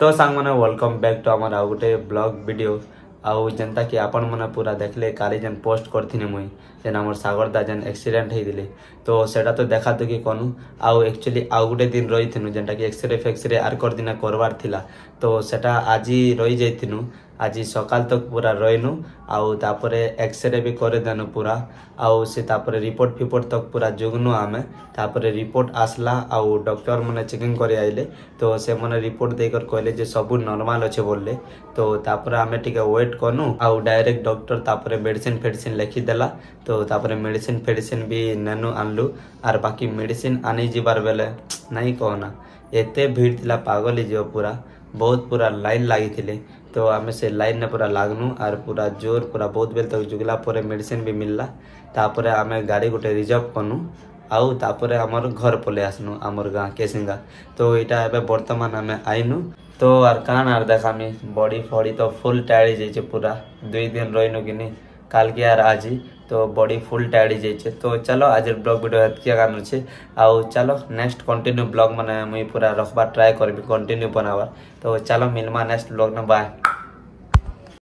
तो सांग मैंने वेलकम बैक टू आमर आउ गोटे ब्लॉग वीडियो आउ जेनता कि आपण मैंने पूरा देखले काली जेन पोस्ट करथिनी मुई जेन आमर सागर दा जेन एक्सीडेंट हेइदिले तो सेटा तो देखा तो कि कनु आउ एक्चुअली आउ गोटे दिन रहिथिनु जेनटा कि एक्सरे आर कर दिन करवार थिला तो सेटा आज रही जाइथिनु आज सकाल तक पूरा रहीनु आउ तापरे एक्सरे भी करे देनु पूरा आउ से तापरे रिपोर्ट फिपोर्ट तक पूरा जुगनु आमे तापरे रिपोर्ट आसला आउ डॉक्टर मने चेकिंग करे आइले तो से मने रिपोर्ट देकर कहले जे सब नॉर्मल अच्छे बोलले तो तापरे आमे टिके वेट कनु आउ डायरेक्ट डॉक्टर तापरे मेडिसिन फेडिसिन लिखि देला तो तापरे मेडिसिन फेडिसिन भी नेनु आनलु आर बाकी मेडिसिन आनी जिबार बेले नहीं कहना एते भीड़ थिला पागल जो पूरा बहुत पूरा लाइन लगी थिले तो आमे से लाइन ने पूरा लागनु आर पूरा जोर पूरा बहुत बेल तक जुगला पर मेडिसिन भी मिलला तापरे आमे गाड़ी गोटे रिजर्व कनु आउ तापरे हमर घर पले आसनु हमर गाँ केसिंगा तो इटा एबे वर्तमान आमे आइनु तो आर कान आर देखामी बॉडी फॉडी तो फुल टायर्ड जाइए पूरा 2 दिन रहीनु कि नहीं काल के यार आज तो बॉडी फुल टायर्ड जाइए तो चलो आज ब्लॉग वीडियो हेतकिया गान अच्छे आउ चलो नेक्स्ट कंटिन्यू ब्लॉग मैंने मुई पूरा रखबा ट्राई करबी कंटिन्यू बनावा तो चलो मिलमा नेक्स्ट ब्लॉग न बाय।